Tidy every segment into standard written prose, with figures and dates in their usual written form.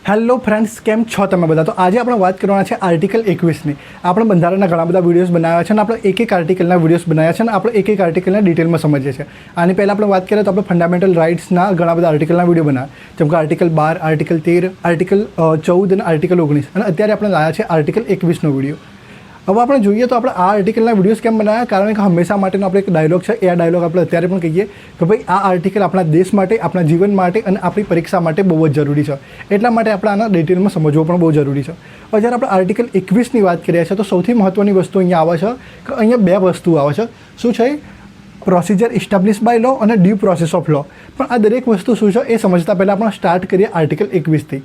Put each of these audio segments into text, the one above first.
Hello friends, કેમ છો તમે બધા? તો આજે આપણે વાત કરવાના છે આર્ટિકલ 21ની. આપણે બંધારણના ઘણા બધા વિડીયોઝ બનાવ્યા છે અને આપણે એક આર્ટિકલના વિડીયોઝ બનાવ્યા છે અને આપણે એક આર્ટિકલના ડિટેલમાં સમજીએ છીએ. આની પહેલાં આપણે વાત કરીએ તો આપણે ફંડામેન્ટલ રાઇટ્સના ઘણા બધા આર્ટિકલના વિડીયો બનાવ્યા, જેમ કે આર્ટિકલ 12, આર્ટિકલ 13, આર્ટિકલ 14 અને આર્ટિકલ 19, અને અત્યારે આપણે લાવ્યા છે આર્ટિકલ 21નો વિડીયો. હવે આપણે જોઈએ તો આપણે આ આર્ટિકલના વિડીયોઝ કેમ બનાવ્યા? કારણ કે હંમેશા માટેનો આપણે એક ડાયલોગ છે, એ ડાયલોગ આપણે અત્યારે પણ કહીએ કે ભાઈ આ આર્ટિકલ આપણા દેશ માટે, આપણા જીવન માટે અને આપણી પરીક્ષા માટે બહુ જ જરૂરી છે. એટલા માટે આપણે આના ડિટેલમાં સમજવું પણ બહુ જરૂરી છે. હવે જ્યારે આપણે આર્ટિકલ 21ની વાત કરીએ છીએ તો સૌથી મહત્ત્વની વસ્તુ અહીંયા આવે છે કે અહીંયા બે વસ્તુ આવે છે. શું છે? પ્રોસિજર ઇસ્ટાબ્લિશ બાય લો અને ડ્યુ પ્રોસેસ ઓફ લો. પણ આ દરેક વસ્તુ શું છે એ સમજતા પહેલાં આપણે સ્ટાર્ટ કરીએ આર્ટિકલ 21થી.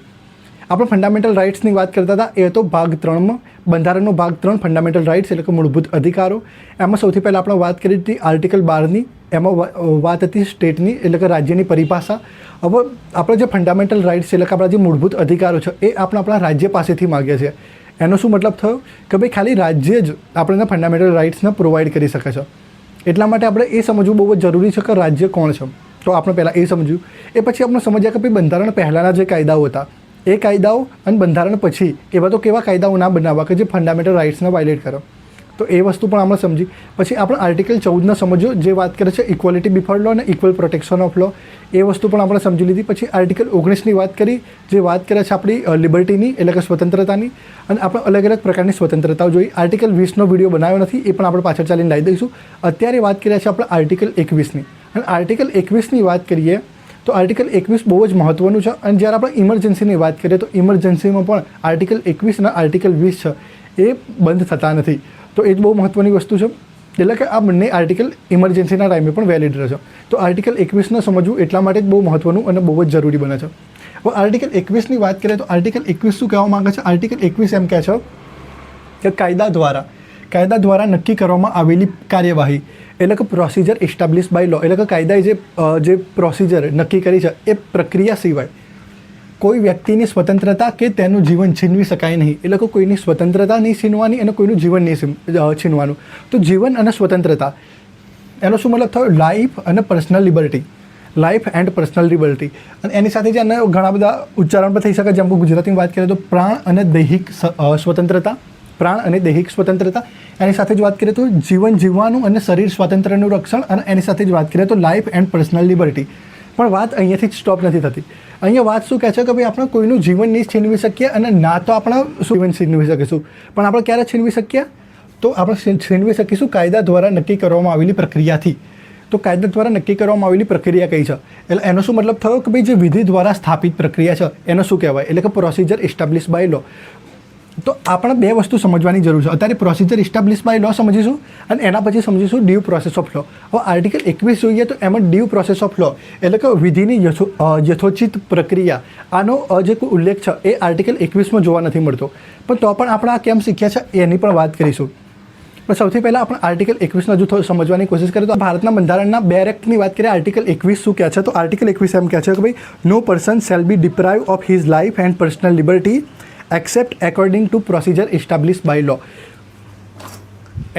આપણે ફંડામેન્ટલ રાઇટ્સની વાત કરતા હતા, એ તો ભાગ 3માં, બંધારણનો ભાગ 3 ફંડામેન્ટલ રાઇટ્સ એટલે કે મૂળભૂત અધિકારો. એમાં સૌથી પહેલાં આપણે વાત કરી હતી આર્ટિકલ 12ની. એમાં વાત હતી સ્ટેટની એટલે કે રાજ્યની પરિભાષા. હવે આપણે જે ફંડામેન્ટલ રાઇટ્સ એટલે કે આપણા જે મૂળભૂત અધિકારો છે એ આપણે આપણા રાજ્ય પાસેથી માગીએ છીએ. એનો શું મતલબ થયો કે ભાઈ ખાલી રાજ્ય જ આપણને ફંડામેન્ટલ રાઇટ્સને પ્રોવાઈડ કરી શકે છે. એટલા માટે આપણે એ સમજવું બહુ જ જરૂરી છે કે રાજ્ય કોણ છે. તો આપણે પહેલાં એ સમજ્યું. એ પછી આપણે સમજ્યા કે ભાઈ બંધારણ પહેલાંના જે કાયદાઓ હતા એ કાયદાઓ અને બંધારણ પછી એવા તો કેવા કાયદાઓ ના બનાવવા કે જે ફંડામેન્ટલ રાઇટ્સને વાયોલેટ કરે. તો એ વસ્તુ પણ આપણે સમજી. પછી આપણે આર્ટિકલ 14ને સમજ્યો, જે વાત કરે છે ઇક્વાલિટી બિફોર લો અને ઇક્વલ પ્રોટેક્શન ઓફ લો. એ વસ્તુ પણ આપણે સમજી લીધી. પછી આર્ટિકલ 19ની વાત કરી, જે વાત કરે છે આપણી લિબર્ટીની એટલે કે સ્વતંત્રતાની, અને આપણે અલગ અલગ પ્રકારની સ્વતંત્રતાઓ જોઈ. આર્ટિકલ 20નો વિડીયો બનાવ્યો નથી, એ પણ આપણે પાછળ ચાલીને લાવી દઈશું. અત્યારે વાત કરીએ છીએ આપણે આર્ટિકલ 21ની. અને આર્ટિકલ 21ની વાત કરીએ તો આર્ટિકલ 21 બહુ જ મહત્ત્વનું છે. અને જ્યારે આપણે ઇમરજન્સીની વાત કરીએ તો ઇમરજન્સીમાં પણ આર્ટિકલ 21 અને આર્ટિકલ 20 છે એ બંધ થતા નથી. તો એ જ બહુ મહત્ત્વની વસ્તુ છે. એટલે કે આ બંને આર્ટિકલ ઇમરજન્સીના ટાઈમે પણ વેલિડ રહે છે. તો આર્ટિકલ 21ને સમજવું એટલા માટે જ બહુ મહત્ત્વનું અને બહુ જ જરૂરી બને છે. હવે આર્ટિકલ 21ની વાત કરીએ તો આર્ટિકલ 21 શું કહેવા માંગે છે? આર્ટિકલ 21 એમ કહે છે કે કાયદા દ્વારા નક્કી કરવામાં આવેલી કાર્યવાહી એટલે કે પ્રોસિજર ઇસ્ટાબ્લિશ બાય લો, એટલે કે કાયદાએ જે પ્રોસિજર નક્કી કરી છે એ પ્રક્રિયા સિવાય કોઈ વ્યક્તિની સ્વતંત્રતા કે તેનું જીવન છીનવી શકાય નહીં. એટલે કે કોઈની સ્વતંત્રતા નહીં છીનવાની અને કોઈનું જીવન નહીં છીનવાનું. તો જીવન અને સ્વતંત્રતા એનો શું મતલબ થયો? લાઈફ અને personal liberty. Life and personal liberty. અને એની સાથે જે ઘણા બધા ઉચ્ચારણ પણ થઈ શકે, જેમ કે ગુજરાતીમાં વાત કરીએ તો પ્રાણ અને દૈહિક સ્વતંત્રતા, પ્રાણ અને દૈહિક સ્વતંત્રતા. એની સાથે જ વાત કરીએ તો જીવન જીવવાનું અને શરીર સ્વાતંત્ર્યનું રક્ષણ, અને એની સાથે જ વાત કરીએ તો લાઈફ એન્ડ પર્સનલ લિબર્ટી. પણ વાત અહીંયાથી જ સ્ટોપ નથી થતી. અહીંયા વાત શું કહે છે કે ભાઈ આપણે કોઈનું જીવન નહીં છીનવી શકીએ, અને ના તો આપણે જીવન છીનવી શકીશું. પણ આપણે ક્યારે છીનવી શકીએ? તો આપણે છીનવી શકીશું કાયદા દ્વારા નક્કી કરવામાં આવેલી પ્રક્રિયાથી. તો કાયદા દ્વારા નક્કી કરવામાં આવેલી પ્રક્રિયા કઈ છે? એટલે એનો શું મતલબ થયો કે ભાઈ જે વિધિ દ્વારા સ્થાપિત પ્રક્રિયા છે એને શું કહેવાય? એટલે કે પ્રોસિજર ઇસ્ટાબ્લિશ બાય લો. તો આપણે બે વસ્તુ સમજવાની જરૂર છે. અત્યારે પ્રોસિજર ઇસ્ટાબ્લિશ બાય લો સમજીશું અને એના પછી સમજીશું ડ્યુ પ્રોસેસ ઓફ લો. હવે આર્ટિકલ 21 જોઈએ તો એમાં ડ્યુ પ્રોસેસ ઓફ લો એટલે કે વિધિની યથોચિત પ્રક્રિયા, આનો જે કોઈ ઉલ્લેખ છે એ આર્ટિકલ 21માં જોવા નથી મળતો. પણ તો પણ આપણે આ કેમ શીખ્યા છે એની પણ વાત કરીશું. પણ સૌથી પહેલાં આપણે આર્ટિકલ 21 હજુ સમજવાની કોશિશ કરીએ તો ભારતના બંધારણના 2 એક્ટની વાત કરીએ. આર્ટિકલ 21 શું કહે છે? તો આર્ટિકલ 21 એમ કહે છે કે ભાઈ no person shall be deprive of his life and personal liberty except according to procedure establish by law.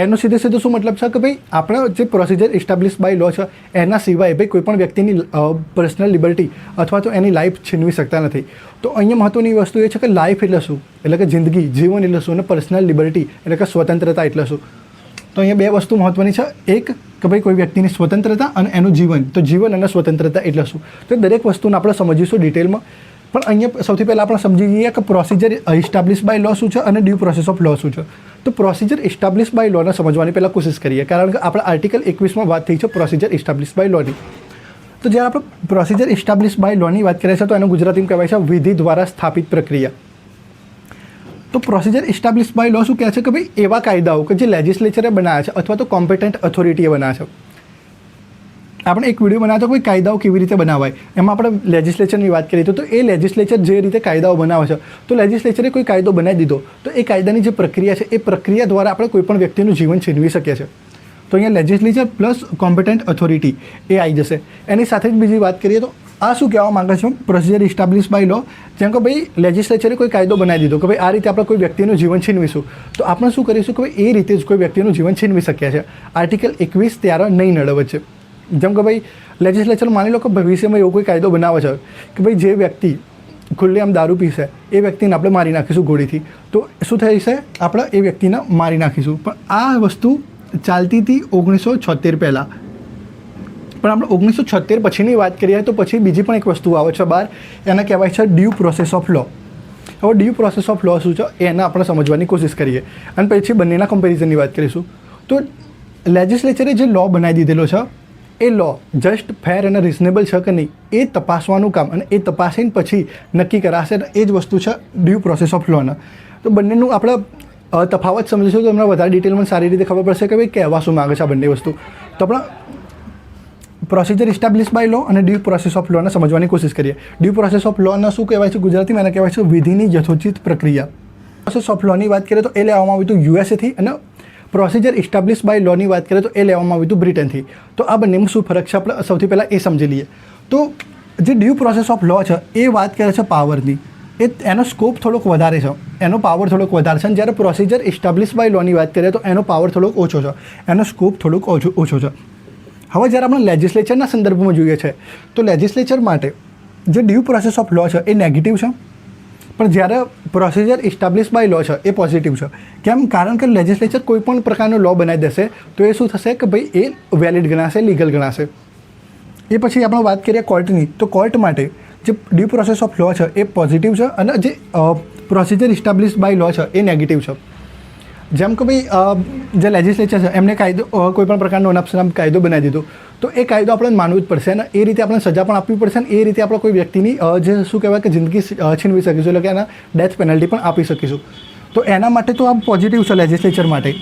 એનો સીધે સીધો શું મતલબ છે કે ભાઈ આપણે જે પ્રોસિજર ઇસ્ટાબ્લિશ બાય લો છે એના સિવાય ભાઈ કોઈ પણ વ્યક્તિની પર્સનલ લિબર્ટી અથવા તો એની લાઈફ છીનવી શકતા નથી. તો અહીંયા મહત્ત્વની વસ્તુ એ છે કે લાઈફ એટલે શું? એટલે કે જિંદગી, જીવન એટલે શું, અને પર્સનલ લિબર્ટી એટલે કે સ્વતંત્રતા એટલે શું? તો અહીંયા બે વસ્તુ મહત્ત્વની છે. એક કે ભાઈ કોઈ વ્યક્તિની સ્વતંત્રતા અને એનું જીવન. તો જીવન અને સ્વતંત્રતા એટલે શું? તો દરેક વસ્તુને આપણે સમજીશું ડિટેલમાં. પણ અહીંયા સૌથી પહેલાં આપણે સમજી લઈએ કે પ્રોસિજર ઇસ્ટાબ્લિશ બાય લો શું છે અને ડ્યુ પ્રોસેસ ઓફ લો શું છે. તો પ્રોસિજર ઇસ્ટાબ્લિશ બાય લોને સમજવાની પહેલાં કોશિશ કરીએ, કારણ કે આપણે આર્ટિકલ 21માં વાત થઈ છે પ્રોસિજર ઇસ્ટાબ્લિશ બાય લોની. તો જ્યારે આપણે પ્રોસિજર ઇસ્ટાબ્લિશ બાય લોની વાત કરીએ છીએ તો એનું ગુજરાતીમાં કહેવાય છે વિધિ દ્વારા સ્થાપિત પ્રક્રિયા. તો પ્રોસિજર ઇસ્ટાબ્લિશ બાય લો શું કહે છે કે ભાઈ એવા કાયદાઓ કે જે લેજિસ્લેચરે બનાવ્યા છે અથવા તો કોમ્પિટન્ટ ઓથોરિટીએ બનાવ્યા છે. આપણે એક વિડીયો બનાવ્યો કોઈ કાયદાઓ કેવી રીતે બનાવાય, એમાં આપણે લેજિસ્લેચરની વાત કરી તો એ લેજિસ્લેચર જે રીતે કાયદાઓ બનાવે છે, તો લેજિસ્લેચરે કોઈ કાયદો બનાવી દીધો તો એ કાયદાની જે પ્રક્રિયા છે એ પ્રક્રિયા દ્વારા આપણે કોઈ પણ વ્યક્તિનું જીવન છીનવી શકીએ છીએ. તો અહીંયા લેજિસ્લેચર પ્લસ કોમ્પિટન્ટ ઓથોરિટી એ આવી જશે. એની સાથે જ બીજી વાત કરીએ તો આ શું કહેવા માંગે છે પ્રોસિજર ઇસ્ટાબ્લિશ બાય લો? જેમ કે ભાઈ લેજિસ્લેચરે કોઈ કાયદો બનાવી દીધો કે ભાઈ આ રીતે આપણે કોઈ વ્યક્તિનું જીવન છીનવીશું, તો આપણે શું કરીશું કે ભાઈ એ રીતે જ કોઈ વ્યક્તિનું જીવન છીનવી શકીએ છીએ. આર્ટિકલ 21 ત્યારે નહીં નડે વચ્ચે. જેમ કે ભાઈ લેજિસ્લેચર માની લો કે ભવિષ્યમાં એવો કોઈ કાયદો બનાવે છે કે ભાઈ જે વ્યક્તિ ખુલ્લેઆમ દારૂ પીશે એ વ્યક્તિને આપણે મારી નાખીશું ગોળીથી. તો શું થઈ છે, આપણે એ વ્યક્તિને મારી નાખીશું. પણ આ વસ્તુ ચાલતી હતી 1976 પહેલાં. પણ આપણે 1976 પછીની વાત કરીએ તો પછી બીજી પણ એક વસ્તુ આવે છે બહાર, એને કહેવાય છે ડ્યુ પ્રોસેસ ઓફ લો. હવે ડ્યુ પ્રોસેસ ઓફ લો શું છે એને આપણે સમજવાની કોશિશ કરીએ અને પછી બંનેના કમ્પેરિઝનની વાત કરીશું. તો લેજિસ્લેચરે જે લો બનાવી દીધેલો છે એ લો જસ્ટ ફેર અને રિઝનેબલ છે કે નહીં એ તપાસવાનું કામ, અને એ તપાસીને પછી નક્કી કરાશે. એ જ વસ્તુ છે ડ્યુ પ્રોસેસ ઓફ લોના. તો બંનેનું આપણે તફાવત સમજીશું તો તમને વધારે ડિટેલમાં સારી રીતે ખબર પડશે કે ભાઈ કહેવા શું માગે છે આ બંને વસ્તુ. તો આપણે પ્રોસિજર ઇસ્ટાબ્લિશ બાય લો અને ડ્યુ પ્રોસેસ ઓફ લોને સમજવાની કોશિશ કરીએ. ડ્યુ પ્રોસેસ ઓફ લોના શું કહેવાય છે ગુજરાતીમાં? એને કહેવાય છે વિધિની યથોચિત પ્રક્રિયા. પ્રોસેસ ઓફ લોની વાત કરીએ તો એ લેવામાં આવ્યું હતું યુએસએથી, અને પ્રોસિજર ઇસ્ટાબ્લિશ બાય લોની વાત કરીએ તો એ લેવામાં આવ્યું હતું બ્રિટનથી. તો આ બંનેમાં શું ફરક છે આપણે સૌથી પહેલાં એ સમજી લઈએ. તો જે ડ્યુ પ્રોસેસ ઓફ લો છે એ વાત કરે છે પાવરની, એનો સ્કોપ થોડોક વધારે છે, એનો પાવર થોડોક વધારે છે. અને જ્યારે પ્રોસિજર ઇસ્ટાબ્લિશ બાય લોની વાત કરીએ તો એનો પાવર થોડોક ઓછો છે, એનો સ્કોપ થોડોક ઓછો છે. હવે જ્યારે આપણે લેજિસ્લેચરના સંદર્ભમાં જોઈએ છે તો લેજિસ્લેચર માટે જે ડ્યુ પ્રોસેસ ઓફ લો છે એ નેગેટિવ છે, પણ જ્યારે પ્રોસિજર ઇસ્ટાબ્લિશ બાય લો છે એ પોઝિટિવ છે. કેમ? કારણ કે લેજિસ્લેચર કોઈ પણ પ્રકારનો લો બનાવી દેશે તો એ શું થશે કે ભાઈ એ વેલિડ ગણાશે, લીગલ ગણાશે. એ પછી આપણે વાત કરીએ કોર્ટની, તો કોર્ટ માટે જે ડ્યુ પ્રોસેસ ઓફ લો છે એ પોઝિટિવ છે અને જે પ્રોસિજર ઇસ્ટાબ્લિશ બાય લો છે એ નેગેટિવ છે. જેમ કે ભાઈ જે લેજિસ્લેચર છે એમને કાયદો કોઈ પણ પ્રકારનો અનાપશનાપ કાયદો બનાવી દીધો તો એ કાયદો આપણે માનવું જ પડશે અને એ રીતે આપણે સજા પણ આપવી પડશે અને એ રીતે આપણે કોઈ વ્યક્તિની જે શું કહેવાય કે જિંદગી છીનવી શકીશું, એટલે કે એના ડેથ પેનલ્ટી પણ આપી શકીશું. તો એના માટે તો આ પોઝિટિવ છે લેજિસ્લેચર માટે,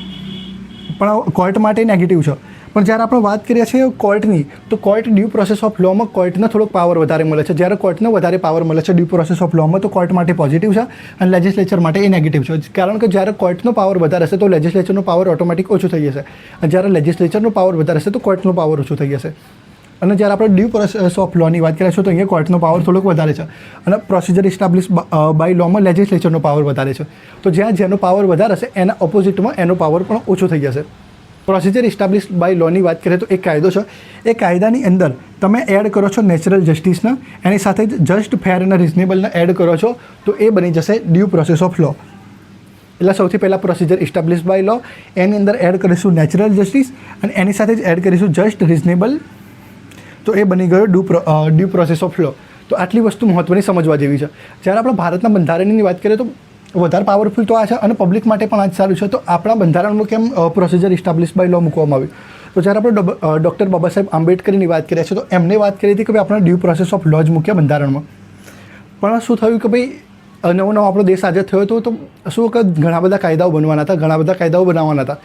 પણ કોર્ટ માટે નેગેટિવ છે. પણ જ્યારે આપણે વાત કરીએ છીએ કોર્ટની, તો કોર્ટ ડ્યુ પ્રોસેસ ઓફ લોમાં કોર્ટને થોડોક પાવર વધારે મળે છે. જ્યારે કોર્ટને વધારે પાવર મળે છે ડ્યુ પ્રોસેસ ઓફ લોમાં તો કોર્ટ માટે પોઝિટિવ છે અને લેજિસ્લેચર માટે એ નેગેટિવ છે. કારણ કે જ્યારે કોર્ટનો પાવર વધારે હશે તો લેજિસ્લેચરનો પાવર ઓટોમેટિક ઓછો થઈ જશે, અને જ્યારે લેજિસ્લેચરનો પાવર વધારે હશે તો કોર્ટનો પાવર ઓછો થઈ જશે. અને જ્યારે આપણે ડ્યુ પ્રોસેસ ઓફ લોની વાત કરીએ છીએ તો અહીંયા કોર્ટનો પાવર થોડોક વધારે છે અને પ્રોસિજર ઇસ્ટાબ્લિશ બાય લોમાં લેજિસ્લેચરનો પાવર વધારે છે. તો જ્યાં જેનો પાવર વધારે હશે એના ઓપોઝિટમાં એનો પાવર પણ ઓછો થઈ જશે. પ્રોસિજર ઇસ્ટાબ્લિશ બાય લોની વાત કરીએ તો એક કાયદો છે, એ કાયદાની અંદર તમે એડ કરો છો નેચરલ જસ્ટિસના, એની સાથે જ જસ્ટ ફેર અને રિઝનેબલને એડ કરો છો તો એ બની જશે ડ્યુ પ્રોસેસ ઓફ લો. એટલે સૌથી પહેલાં પ્રોસિજર ઇસ્ટાબ્લિશ બાય લો, એની અંદર એડ કરીશું નેચરલ જસ્ટિસ અને એની સાથે જ એડ કરીશું જસ્ટ રિઝનેબલ, તો એ બની ગયો ડ્યુ પ્રોસેસ ઓફ લો. તો આટલી વસ્તુ મહત્ત્વની સમજવા જેવી છે. જ્યારે આપણે ભારતના બંધારણની વાત કરીએ તો વધારે પાવરફુલ તો આ છે અને પબ્લિક માટે પણ આ જ સારું છે. તો આપણા બંધારણમાં કેમ પ્રોસિજર ઇસ્ટાબ્લિશ બાય લો મૂકવામાં આવ્યું? તો જ્યારે આપણે ડૉક્ટર બાબા સાહેબ આંબેડકરની વાત કરીએ છીએ તો એમને વાત કરી હતી કે ભાઈ આપણે ડ્યુ પ્રોસેસ ઓફ લો જ મૂક્યા બંધારણમાં. પણ શું થયું કે ભાઈ નવો આપણો દેશ આઝાદ થયો હતો તો શું કે ઘણા બધા કાયદાઓ બનવાના હતા, ઘણા બધા કાયદાઓ બનાવવાના હતા.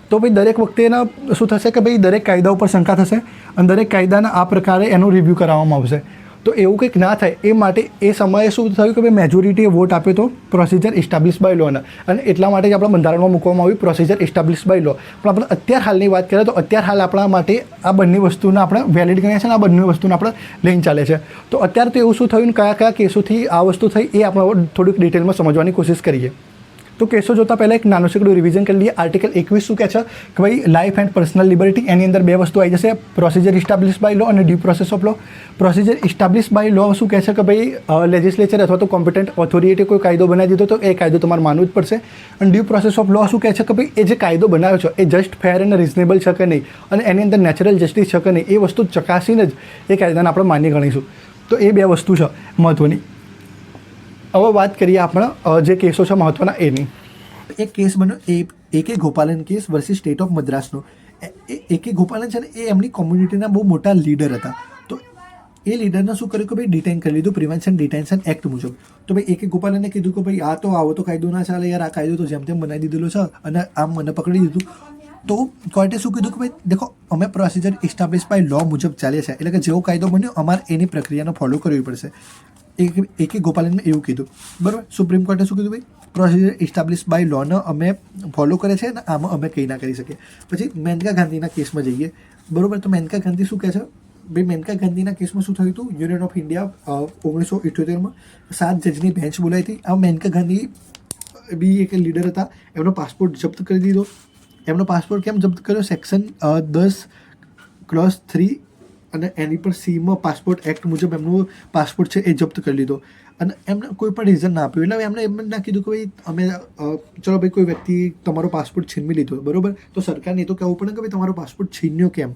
તો ભાઈ દરેક વખતે એના શું થશે કે ભાઈ દરેક કાયદા ઉપર શંકા થશે અને દરેક કાયદાના આ પ્રકારે એનું રિવ્યૂ કરાવવામાં આવશે. તો એવું કંઈક ના થાય એ માટે એ સમયે શું થયું કે ભાઈ મેજોરિટીએ વોટ આપ્યો હતો પ્રોસિજર ઇસ્ટાબ્લિશ બાય લોના, અને એટલા માટે જ આપણા બંધારણમાં મૂકવામાં આવ્યું પ્રોસિજર ઇસ્ટાબ્લિશ બાય લો. પણ આપણે અત્યાર હાલની વાત કરીએ તો અત્યાર હાલ આપણા માટે આ બંને વસ્તુને આપણે વેલિડ ગણીએ છીએ અને આ બંને વસ્તુને આપણે લઈને ચાલે છે. તો અત્યારે તો એવું શું થયું ને કયા કયા કેસોથી આ વસ્તુ થઈ એ આપણે થોડીક ડિટેલમાં સમજવાની કોશિશ કરીએ. તો કેસો જોતાં પહેલાં એક નાનું સેકડું રિવિઝન કરી લઈએ. આર્ટિકલ 21 શું કહે છે કે ભાઈ લાઈફ એન્ડ પર્સનલ લિબર્ટી, એની અંદર બે વસ્તુ આવી જશે, પ્રોસિજર ઇસ્ટાબ્લિશ બાય લો અને due process of law. Procedure establish by law શું કહે છે કે ભાઈ લેજિસ્લેચર અથવા તો કોમ્પિટન્ટ ઓથોરિટી કોઈ કાયદો બનાવી દીધો તો એ કાયદો તમારે માનવું જ પડશે. અને ડ્યુ પ્રોસેસ ઓફ લો શું કહે છે કે ભાઈ એ જે કાયદો બનાવ્યો છે એ જસ્ટ ફેર અને રિઝનેબલ છે કે નહીં અને એની અંદર નેચરલ જસ્ટિસ છે કે નહીં એ વસ્તુ ચકાસીને જ એ કાયદાને આપણે માન્ય ગણીશું. તો એ બે વસ્તુ છે મહત્ત્વની. હવે વાત કરીએ આપણે જે કેસો છે મહત્ત્વના એની. એક કેસ બન્યો A.K. Gopalan case versus state of મદ્રાસનો. A.K. ગોપાલન છે ને એ એમની કોમ્યુનિટીના બહુ મોટા લીડર હતા. તો એ લીડરને શું કર્યું કે ભાઈ ડિટેન કરી લીધું પ્રિવેન્શન ડિટેન્શન એક્ટ મુજબ. તો ભાઈ A.K. ગોપાલને કીધું કે ભાઈ આ તો આવો તો કાયદો ના ચાલે યાર, આ કાયદો તો જેમ તેમ બનાવી દીધેલો છે અને આમ મને પકડી દીધું. તો કોર્ટે શું કીધું કે ભાઈ દેખો અમે પ્રોસિજર ઇસ્ટાબ્લિશ બાય લો મુજબ ચાલીએ છીએ, એટલે કે જેવો કાયદો બન્યો અમારે એની પ્રક્રિયાને ફોલો કરવી પડશે. A.K. ગોપાલને એવું કીધું, બરાબર. સુપ્રીમ કોર્ટે શું કીધું ભાઈ પ્રોસિજર ઇસ્ટાબ્લિશ બાય લોને અમે ફોલો કરે છે અને આમાં અમે કંઈ ના કરી શકીએ. પછી મેનકા ગાંધીના કેસમાં જઈએ, બરાબર. તો મેનકા ગાંધી શું કહે છે ભાઈ, મેનકા ગાંધીના કેસમાં શું થયું હતું, યુનિયન ઓફ ઇન્ડિયા 1978માં 7 જજની બેન્ચ બોલાવી હતી. આ મેનકા ગાંધી બી એક લીડર હતા, એમનો પાસપોર્ટ જપ્ત કરી દીધો. એમનો પાસપોર્ટ કેમ જપ્ત કર્યો? સેક્શન 10 ક્લોઝ 3 અને એની પર સીમાં પાસપોર્ટ એક્ટ મુજબ એમનો પાસપોર્ટ છે એ જપ્ત કરી લીધો. અને એમને કોઈ પણ રીઝન ના આપ્યું, એટલે એમને એમ ના કીધું કે ભાઈ અમે ચલો ભાઈ કોઈ વ્યક્તિ તમારો પાસપોર્ટ છીનવી લીધો, બરાબર, તો સરકારને એ તો કહેવું પડે કે ભાઈ તમારો પાસપોર્ટ છીન્યો કેમ,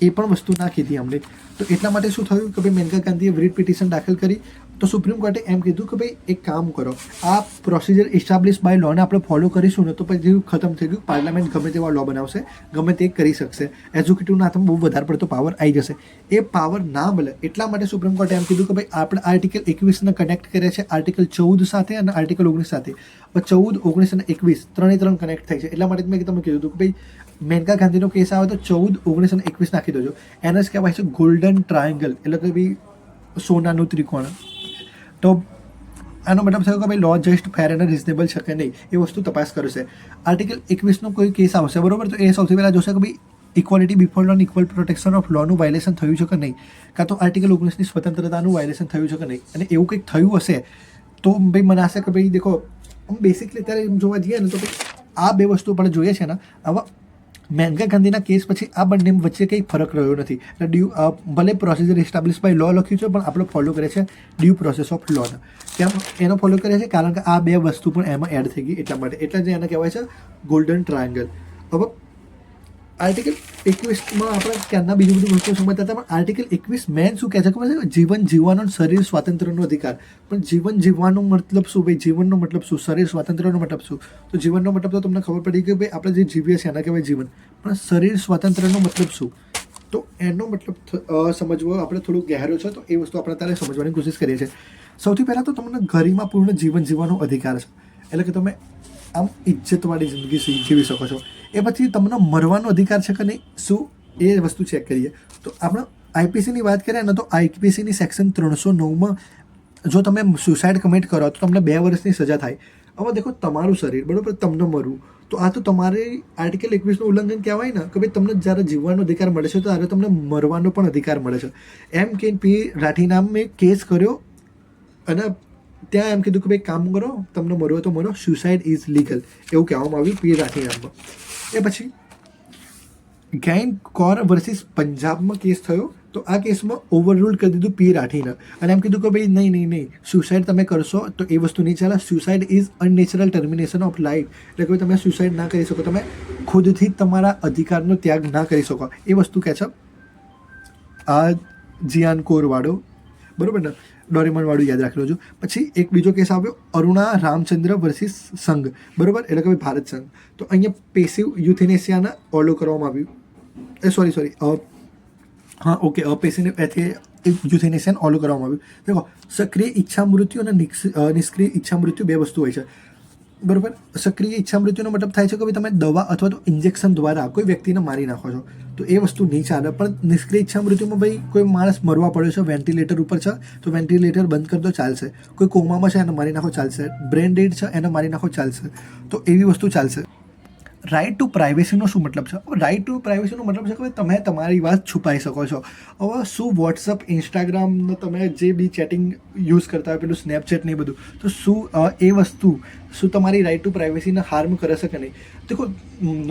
એ પણ વસ્તુ ના કીધી અમને. તો એટલા માટે શું થયું કે ભાઈ મેનકા ગાંધીએ રિટ પિટિશન દાખલ કરી. તો સુપ્રીમ કોર્ટે એમ કીધું કે ભાઈ એક કામ કરો, આ પ્રોસિજર એસ્ટાબ્લિશ બાય લોને આપણે ફોલો કરીશું ને તો પછી ખતમ થઈ ગયું, પાર્લામેન્ટ ગમે તેવા લો બનાવશે, ગમે તે કરી શકશે, એક્ઝિક્યુટિવના હાથમાં બહુ વધારે પડતો પાવર આવી જશે. એ પાવર ના મળે એટલા માટે સુપ્રીમ કોર્ટે એમ કીધું કે ભાઈ આપણે આર્ટિકલ 21ને કનેક્ટ કરે છે આર્ટિકલ 14 સાથે અને આર્ટિકલ 19 સાથે. 14, 19 અને 21 ત્રણે કનેક્ટ થાય છે. એટલા માટે મેં તમને કીધું હતું કે ભાઈ મેનકા ગાંધીનો કેસ આવે તો 14, 19 અને 21 નાખી દેજો. એને જ કહેવાય છે ગોલ્ડન ટ્રાયંગલ, એટલે કે ભાઈ સોનાનું ત્રિકોણ. તો આનો મતલબ થયો કે ભાઈ લો જસ્ટ, ફેર અને રિઝનેબલ છે કે નહીં એ વસ્તુ તપાસ કરશે. આર્ટિકલ 21નો કોઈ કેસ આવશે, બરોબર, તો એ સૌથી પહેલાં જોશે કે ભાઈ equality before law, equal protection of લોનું વાયલેશન થયું છે કે નહીં, કાં તો આર્ટિકલ 19ની સ્વતંત્રતાનું વાયલેશન થયું છે કે નહીં. અને એવું કંઈક થયું હશે તો ભાઈ મનાશે કે ભાઈ દેખો બેસિકલી અત્યારે જોવા જઈએ ને તો ભાઈ આ બે વસ્તુ આપણે જોઈએ છે ને, આવા મેનકા ગાંધીના કેસ પછી આ બંને વચ્ચે કંઈ ફરક રહ્યો નથી. એટલે ભલે પ્રોસિજર એસ્ટાબ્લિશ બાય લો લખ્યું છે પણ આપણે ફોલો કરે છે ડ્યુ પ્રોસેસ ઓફ લોને. કેમ એનો ફોલો કરે છે? કારણ કે આ બે વસ્તુ પણ એમાં એડ થઈ ગઈ એટલા માટે. એટલે જ એને કહેવાય છે ગોલ્ડન ટ્રાયંગલ. હવે આર્ટિકલ 21માં આપણે ક્યારના બીજું બધું વસ્તુ સમજતા હતા, પણ આર્ટિકલ 21 મેન શું કહે છે ખબર છે? જીવન જીવવાનો શરીર સ્વાતંત્ર્યનો અધિકાર. પણ જીવન જીવવાનો મતલબ શું ભાઈ? જીવનનો મતલબ શું? શરીર સ્વાતંત્ર્યનો મતલબ શું? તો જીવનનો મતલબ તો તમને ખબર પડી કે ભાઈ આપણે જે જીવીએ છીએ એના કહેવાય જીવન, પણ શરીર સ્વાતંત્ર્યનો મતલબ શું? તો એનો મતલબ સમજવો આપણે થોડું ગહેરો છે, તો એ વસ્તુ આપણે ત્યારે સમજવાની કોશિશ કરીએ છીએ. સૌથી પહેલાં તો તમને ગરિમાપૂર્ણ જીવન જીવવાનો અધિકાર છે, એટલે કે તમે આમ ઇજ્જતવાળી જિંદગી જીવી શકો છો. એ પછી તમને મરવાનો અધિકાર છે કે નહીં, શું એ વસ્તુ ચેક કરીએ. તો આપણે આઈપીસીની વાત કરીએ ને, તો આઈપીસીની સેક્શન 309માં જો તમે સુસાઇડ કમિટ કરો તો તમને 2 વર્ષની સજા થાય. હવે દેખો તમારું શરીર, બરાબર, તમને મરવું, તો આ તો તમારે આર્ટિકલ 21નું ઉલ્લંઘન કહેવાય ને કે ભાઈ તમને જ્યારે જીવવાનો અધિકાર મળે છે ત્યારે તમને મરવાનો પણ અધિકાર મળે છે. એમ કે પી રાઠીના મેં કેસ કર્યો અને ત્યાં એમ કીધું કે ભાઈ કામ કરો, તમને મરવો તો મરો, સુસાઇડ ઇઝ લીગલ, એવું કહેવામાં આવ્યું પી રાઠીનામાં. એ પછી ગેન કોર વર્સિસ પંજાબમાં કેસ થયો, તો આ કેસમાં ઓવરરૂલ કરી દીધું પી રાઠીને અને એમ કીધું કે ભાઈ નહીં, સુસાઇડ તમે કરશો તો એ વસ્તુ નહીં ચાલે. Suicide is unnatural termination of life, એટલે કે તમે સુસાઇડ ના કરી શકો, તમે ખુદથી તમારા અધિકારનો ત્યાગ ના કરી શકો, એ વસ્તુ કહે છે આ જિયાન કોરવાળો, બરાબર ને, ડોરેમોનવાળું યાદ રાખી લેજો. પછી એક બીજો કેસ આવ્યો અરુણા રામચંદ્ર વર્સિસ સંઘ, બરાબર, એટલે કે ભાઈ ભારત સંઘ. તો અહીંયા પેસિવ યુથેનેસિયાને ઓલો કરવામાં આવ્યું, સોરી પેસિવ યુથેનેસિયાને ઓલો કરવામાં આવ્યું. દેખો સક્રિય ઈચ્છા મૃત્યુ અને નિષ્ક્રિય ઈચ્છા મૃત્યુ 2 વસ્તુ હોય છે, બરાબર. સક્રિય ઈચ્છા મૃત્યુનો મતલબ થાય છે કે ભાઈ તમે દવા અથવા તો ઇન્જેક્શન દ્વારા કોઈ વ્યક્તિને મારી નાખો છો, તો એ વસ્તુ નહીં ચાલે. પણ નિષ્ક્રિય ઈચ્છા મૃત્યુમાં ભાઈ કોઈ માણસ મરવા પડ્યો છે, વેન્ટિલેટર ઉપર છે, તો વેન્ટિલેટર બંધ કરી દો, ચાલશે. કોઈ કોમામાં છે એને મારી નાખો, ચાલશે. બ્રેન ડેડ છે એને મારી નાખો, ચાલશે. તો એવી વસ્તુ ચાલશે. રાઇટ ટુ પ્રાઇવેસીનો શું મતલબ છે? રાઇટ ટુ પ્રાઇવેસીનો મતલબ છે કે તમે તમારી વાત છુપાઈ શકો છો. હવે શું વોટ્સઅપ, ઇન્સ્ટાગ્રામ, તમે જે બી ચેટિંગ યુઝ કરતા હોય, પેલું સ્નેપચેટ ને એ બધું, તો શું એ વસ્તુ શું તમારી રાઇટ ટુ પ્રાઇવેસીને હાર્મ કરે છે કે નહીં? દેખો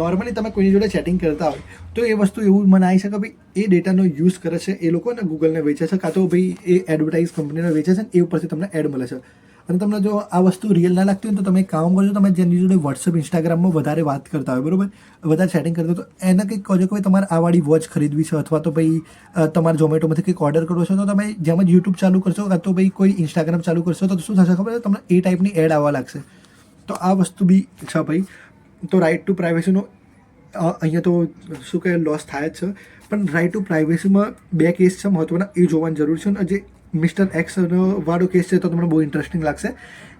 નોર્મલી તમે કોઈની જોડે ચેટિંગ કરતા હોય તો એ વસ્તુ એવું મનાય છે કે ભાઈ એ ડેટાનો યુઝ કરે છે એ લોકો ને ગૂગલને વેચે છે, કાં તો ભાઈ એ એડવર્ટાઇઝ કંપનીને વેચે છે ને એ ઉપરથી તમને એડ મળે છે. અને તમને જો આ વસ્તુ રિયલ ના લાગતી હોય તો તમે એક કામ કરજો, તમે જેની જોડે વોટ્સઅપ, ઇન્સ્ટાગ્રામમાં વધારે વાત કરતા હોય, બરાબર, વધારે ચેટિંગ કરતા હોય, તો એને કંઈક કહો છો કે ભાઈ તમારે આ વાળી વોચ ખરીદવી છે, અથવા તો ભાઈ તમારે ઝોમેટોમાંથી કંઈક ઓર્ડર કરવો છે, તો તમે જેમ જ યુટ્યુબ ચાલુ કરશો કાં તો ભાઈ કોઈ ઇન્સ્ટાગ્રામ ચાલુ કરશો તો શું થશે ખબર? તમને એ ટાઈપની એડ આવવા લાગશે. તો આ વસ્તુ બી છે ભાઈ. તો રાઇટ ટુ પ્રાઇવેસીનો અહીંયા તો શું કહે લોસ થાય જ છે, પણ રાઇટ ટુ પ્રાઇવેસીમાં 2 કેસ છે મહત્ત્વના, એ જોવાની જરૂર છે. અને જે મિસ્ટર એક્સ વાળો કેસ છે તો તમને બહુ ઇન્ટરેસ્ટિંગ લાગશે.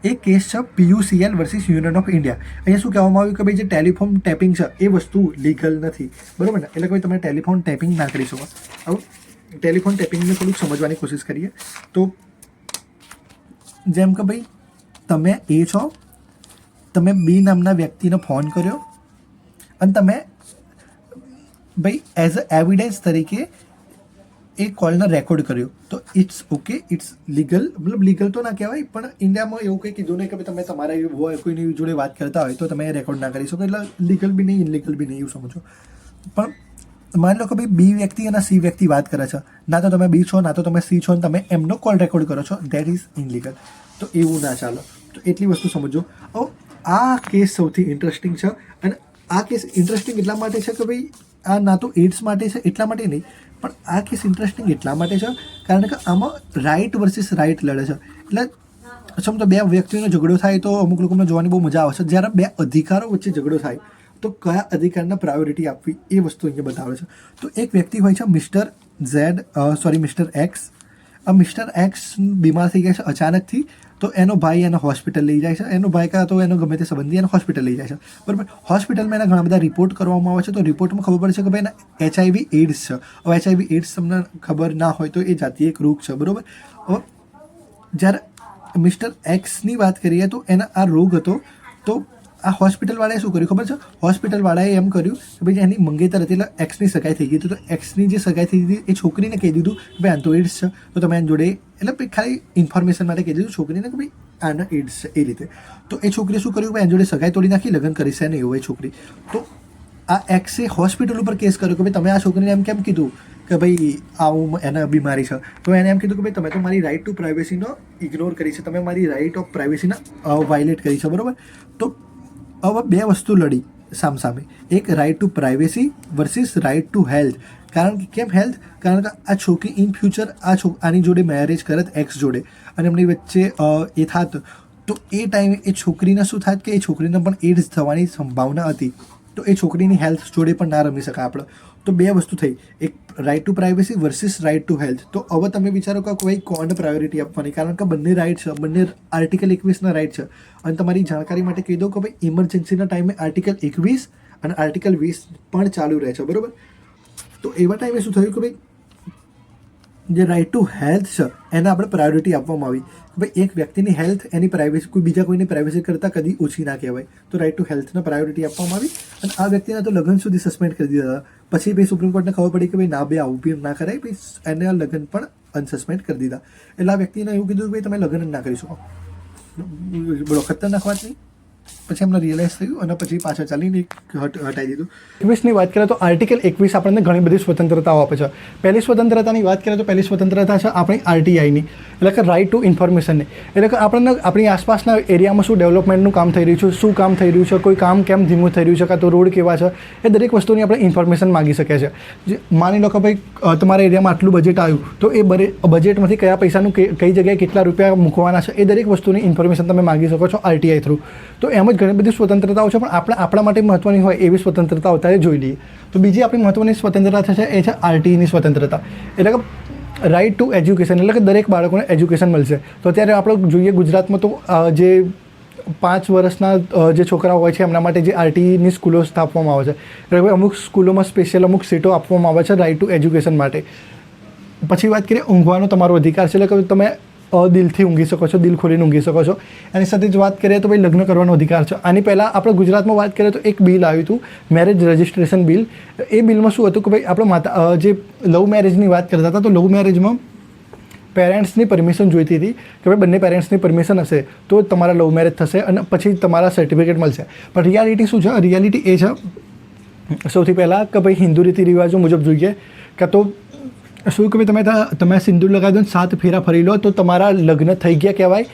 એ કેસ છે PUCL versus union of India. અહીંયા શું કહેવામાં આવ્યું કે ભાઈ જે ટેલિફોન ટેપિંગ છે એ વસ્તુ લીગલ નથી, બરાબર ને, એટલે કે તમે ટેલિફોન ટેપિંગ ના કરી શકો. હવે ટેલિફોન ટેપિંગને થોડુંક સમજવાની કોશિશ કરીએ. તો જેમ કે ભાઈ તમે એ છો, તમે બી નામના વ્યક્તિને ફોન કર્યો અને તમે ભાઈ એઝ અ એવિડન્સ તરીકે એ કોલને રેકોર્ડ કર્યો, તો ઇટ્સ ઓકે, ઇટ્સ લીગલ. મતલબ લીગલ તો ના કહેવાય, પણ ઇન્ડિયામાં એવું કંઈ કીધું નહીં કે ભાઈ તમે તમારા કોઈની જોડે વાત કરતા હોય તો તમે રેકોર્ડ ના કરી શકો, એટલે લીગલ બી નહીં, ઇનલીગલ બી નહીં, એવું સમજો. પણ માની લો કે ભાઈ બી વ્યક્તિ અને સી વ્યક્તિ વાત કરે છે, ના તો તમે બી છો ના તો તમે સી છો, અને તમે એમનો કોલ રેકોર્ડ કરો છો, દેટ ઇઝ ઇનલીગલ. તો એવું ના ચાલે. તો એટલી વસ્તુ સમજો. હવે આ કેસ સૌથી ઇન્ટરેસ્ટિંગ છે, અને આ કેસ ઇન્ટરેસ્ટિંગ એટલા માટે છે કે ભાઈ આ ના તો એડ્સ માટે છે એટલા માટે નહીં, પણ આ કેસ ઇન્ટરેસ્ટિંગ એટલા માટે છે કારણ કે આમાં રાઇટ વર્સિસ રાઇટ લડે છે. એટલે સમજો બે વ્યક્તિનો ઝઘડો થાય તો અમુક લોકોને જોવાની બહુ મજા આવે છે. જ્યારે બે અધિકારો વચ્ચે ઝઘડો થાય તો કયા અધિકારને પ્રાયોરિટી આપવી એ વસ્તુ અહીંયા બતાવે છે. તો એક વ્યક્તિ હોય છે મિસ્ટર એક્સ. મિસ્ટર એક્સ બીમાર થઈ ગયા છે અચાનકથી, તો એનો ભાઈ એને હોસ્પિટલ લઈ જાય છે. એનો ભાઈ કાં તો એનો ગમે તે સંબંધી એને હોસ્પિટલ લઈ જાય છે, બરાબર. હોસ્પિટલમાં એના ઘણા બધા રિપોર્ટ કરવામાં આવે છે. તો રિપોર્ટમાં ખબર પડે છે કે ભાઈ એને HIV એડ્સ છે. હવે HIV એડ્સ તમને ખબર ના હોય તો એ જાતીય એક રોગ છે, બરાબર. હવે જ્યારે મિસ્ટર એક્સની વાત કરીએ તો એને આ રોગ હતો. તો આ હોસ્પિટલવાળાએ શું કર્યું ખબર છે? હોસ્પિટલવાળાએ એમ કર્યું કે ભાઈ એની મંગેતર હતી એટલે એક્સની સગાઈ થઈ ગઈ હતી. તો એક્સની જે સગાઈ થઈ હતી એ છોકરીને કહી દીધું કે ભાઈ આને તો એડ્સ છે, તો તમે એની જોડે એટલે ખાલી ઇન્ફોર્મેશન માટે કહી દીધું છોકરીને કે ભાઈ આના એડ્સ છે એ રીતે. તો એ છોકરીએ શું કર્યું? ભાઈ એની જોડે સગાઈ તોડી નાખી, લગ્ન કરી છે ને એવું એ છોકરી. તો આ એક્સે હોસ્પિટલ ઉપર કેસ કર્યો કે ભાઈ તમે આ છોકરીને એમ કેમ કીધું કે ભાઈ આવું એને બીમારી છે. તો એને એમ કીધું કે ભાઈ તમે તો મારી રાઇટ ટુ પ્રાઇવેસીનો ઇગ્નોર કરી છે, તમે મારી રાઇટ ઓફ પ્રાઇવેસીના વાયોલેટ કરી છે, બરાબર. તો હવે બે વસ્તુ લડી સામસામે, એક right to privacy versus right to health. કારણ કે કેમ હેલ્થ? કારણ કે આ છોકરી ઇન ફ્યુચર આની જોડે મેરેજ કરત એક્સ જોડે અને એમની વચ્ચે એ થાત તો એ ટાઈમે એ છોકરીને શું થાત કે એ છોકરીને પણ એડ્સ થવાની સંભાવના હતી. તો એ છોકરીની હેલ્થ જોડે પણ ના રમી શકાય આપણે. તો બે વસ્તુ થઈ, એક right to privacy versus right to health. તો હવે તમે વિચારો કે ભાઈ કોને પ્રાયોરિટી આપવાની, કારણ કે બંને રાઇટ છે, બંને આર્ટિકલ 21ના રાઇટ છે. અને તમારી જાણકારી માટે કહી દઉં કે ભાઈ ઇમરજન્સીના ટાઈમે આર્ટિકલ 21 અને આર્ટિકલ 20 પણ ચાલુ રહે છે, બરાબર. તો એવા ટાઈમે શું થયું કે ભાઈ જે રાઇટ ટુ હેલ્થ છે એને આપણે પ્રાયોરિટી આપવામાં આવી. ભાઈ એક વ્યક્તિની હેલ્થ એની પ્રાઇવેસી કોઈ બીજા કોઈની પ્રાઇવેસી કરતાં કદી ઓછી ના કહેવાય. તો રાઇટ ટુ હેલ્થને પ્રાયોરિટી આપવામાં આવી. અને આ વ્યક્તિને તો લગ્ન સુધી સસ્પેન્ડ કરી દીધા હતા. પછી ભાઈ સુપ્રીમ કોર્ટને ખબર પડી કે ભાઈ ના બે આવું બી ના કરાય, ભાઈ એને લગ્ન પણ અનસસ્પેન્ડ કરી દીધા. એટલે આ વ્યક્તિને એવું કીધું કે ભાઈ તમે લગ્ન જ ના કરી શકો. બોલો, ખતરનાક વાત નહીં. પછી એમને રિયલાઇઝ થયું અને પછી પાછા ચાલીને હટાવી દીધું. 21ની વાત કરીએ તો આર્ટિકલ 21 આપણને ઘણી બધી સ્વતંત્રતાઓ આપે છે. પહેલી સ્વતંત્રતાની વાત કરીએ તો પહેલી સ્વતંત્રતા છે આપણી RTIની, એટલે કે રાઇટ ટુ ઇન્ફોર્મેશનની. એટલે કે આપણને આપણી આસપાસના એરિયામાં શું ડેવલપમેન્ટનું કામ થઈ રહ્યું છે, શું કામ થઈ રહ્યું છે, કોઈ કામ કેમ ધીમું થઈ રહ્યું છે, કાં તો રોડ કેવા છે, એ દરેક વસ્તુની આપણે ઇન્ફોર્મેશન માગી શકીએ છીએ. જે માની લો કે ભાઈ તમારા એરિયામાં આટલું બજેટ આવ્યું, તો એ બજેટમાંથી કયા પૈસાનું કઈ જગ્યાએ કેટલા રૂપિયા મૂકવાના છે એ દરેક વસ્તુની ઇન્ફોર્મેશન તમે માગી શકો છો RTI થ્રુ. તો એમ જ ઘણી બધી સ્વતંત્રતાઓ છે, પણ આપણા માટે મહત્ત્વની હોય એવી સ્વતંત્રતાઓ અત્યારે જોઈ લઈએ. તો બીજી આપણી મહત્ત્વની સ્વતંત્રતા છે એ છે RTની સ્વતંત્રતા, એટલે કે રાઇટ ટુ એજ્યુકેશન, એટલે કે દરેક બાળકોને એજ્યુકેશન મળશે. તો અત્યારે આપણે જોઈએ ગુજરાતમાં તો જે 5 વર્ષના જે છોકરાઓ હોય છે એમના માટે જે RTની સ્કૂલો સ્થાપવામાં આવે છે. એટલે અમુક સ્કૂલોમાં સ્પેશિયલ અમુક સીટો આપવામાં આવે છે રાઇટ ટુ એજ્યુકેશન માટે. પછી વાત કરીએ ઊંઘવાનો તમારો અધિકાર છે, એટલે કે તમે દિલથી ઊંઘી શકો છો, દિલ ખોલીને ઊંઘી શકો છો. એની સાથે જ વાત કરીએ તો ભાઈ લગ્ન કરવાનો અધિકાર છે. આની પહેલાં આપણે ગુજરાતમાં વાત કરીએ તો એક બિલ આવ્યું હતું, મેરેજ રજિસ્ટ્રેશન બિલ. એ બિલમાં શું હતું કે ભાઈ આપણે જે લવ મેરેજની વાત કરતા હતા, તો લવ મેરેજમાં પેરેન્ટ્સની પરમિશન જોઈતી હતી કે ભાઈ બંને પેરેન્ટ્સની પરમિશન હશે તો તમારા લવ મેરેજ થશે અને પછી તમારા સર્ટિફિકેટ મળશે. પણ રિયાલિટી શું છે? રિયાલિટી એ છે સૌથી પહેલાં કે ભાઈ હિન્દુ રીતિ રિવાજો મુજબ જોઈએ કાં તો શું કે ભાઈ તમે સિંદૂર લગાવી દો ને 7 ફેરા ફરી લો તો તમારા લગ્ન થઈ ગયા કહેવાય.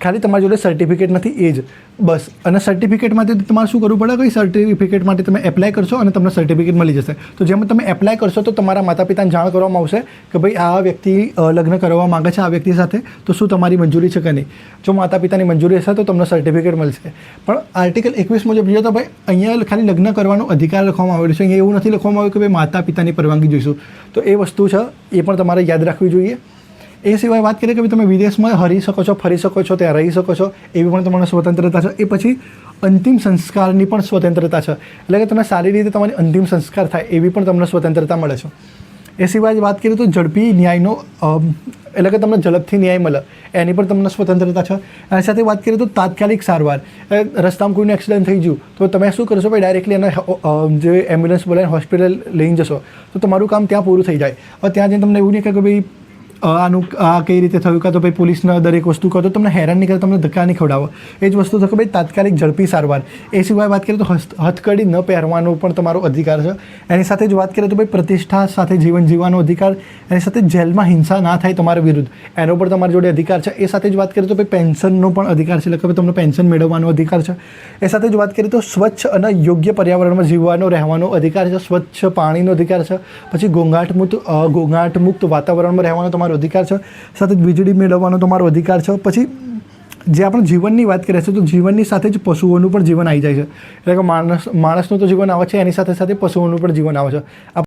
ખાલી તમારી જોડે સર્ટિફિકેટ નથી એ જ બસ. અને સર્ટિફિકેટ માટે તમારે શું કરવું પડે? કોઈ સર્ટિફિકેટ માટે તમે એપ્લાય કરશો અને તમને સર્ટિફિકેટ મળી જશે. તો જેમ તમે એપ્લાય કરશો તો તમારા માતા પિતાને જાણ કરવામાં આવશે કે ભાઈ આ વ્યક્તિ લગ્ન કરવા માગે છે આ વ્યક્તિ સાથે, તો શું તમારી મંજૂરી છે કે નહીં. જો માતા પિતાની મંજૂરી હશે તો તમને સર્ટિફિકેટ મળશે. પણ આર્ટિકલ 21 મુજબ જોઈએ તો ભાઈ અહીંયા ખાલી લગ્ન કરવાનો અધિકાર લખવામાં આવેલો છે. અહીંયા એવું નથી લખવામાં આવ્યું કે ભાઈ માતા પિતાની પરવાનગી જોઈશું. તો એ વસ્તુ છે, એ પણ તમારે યાદ રાખવી જોઈએ. એ સિવાય વાત કરીએ કે તમે વિદેશમાં હરી શકો છો, ફરી શકો છો, ત્યાં રહી શકો છો, એવી પણ તમારી સ્વતંત્રતા છે. એ પછી અંતિમ સંસ્કારની પણ સ્વતંત્રતા છે, એટલે કે તમે સારી રીતે તમારી અંતિમ સંસ્કાર થાય એવી પણ તમને સ્વતંત્રતા મળે છે. એ સિવાય વાત કરીએ તો ઝડપી ન્યાયનો એટલે કે તમને ઝડપથી ન્યાય મળે એની પણ તમને સ્વતંત્રતા છે. એની સાથે વાત કરીએ તો તાત્કાલિક સારવાર. રસ્તામાં કોઈનું એક્સિડન્ટ થઈ ગયું તો તમે શું કરશો? ભાઈ ડાયરેક્ટલી એને જે એમ્બ્યુલન્સ બોલાવીને હોસ્પિટલ લઈને જશો તો તમારું કામ ત્યાં પૂરું થઈ જાય. હવે ત્યાં જઈને તમને એવું નહીં કહે કે ભાઈ આનું આ કઈ રીતે થયું, કાં તો ભાઈ પોલીસના દરેક વસ્તુ કહો તો તમને હેરાન નહીં કરે, તમને ધક્કા નહીં ખવડાવો. એ જ વસ્તુ તો કે ભાઈ તાત્કાલિક ઝડપી સારવાર. એ સિવાય વાત કરીએ તો હથકડી ન પહેરવાનો પણ તમારો અધિકાર છે. એની સાથે જ વાત કરીએ તો ભાઈ પ્રતિષ્ઠા સાથે જીવન જીવવાનો અધિકાર. એની સાથે જેલમાં હિંસા ના થાય તમારા વિરુદ્ધ, એનો પણ તમારી જોડે અધિકાર છે. એ સાથે જ વાત કરીએ તો ભાઈ પેન્શનનો પણ અધિકાર છે, એટલે કે તમને પેન્શન મેળવવાનો અધિકાર છે. એ સાથે જ વાત કરીએ તો સ્વચ્છ અને યોગ્ય પર્યાવરણમાં જીવવાનો રહેવાનો અધિકાર છે, સ્વચ્છ પાણીનો અધિકાર છે, પછી ઘોંઘાટ મુક્ત વાતાવરણમાં રહેવાનો તમારો અધિકાર છે, સાથે જ વીજળી મેળવવાનો તમારો અધિકાર છે. પછી જે આપણે જીવનની વાત કરીએ છીએ તો જીવનની સાથે જ પશુઓનું પણ જીવન આવી જાય છે, એટલે કે માણસનું તો જીવન આવે છે, એની સાથે સાથે પશુઓનું પણ જીવન આવે છે.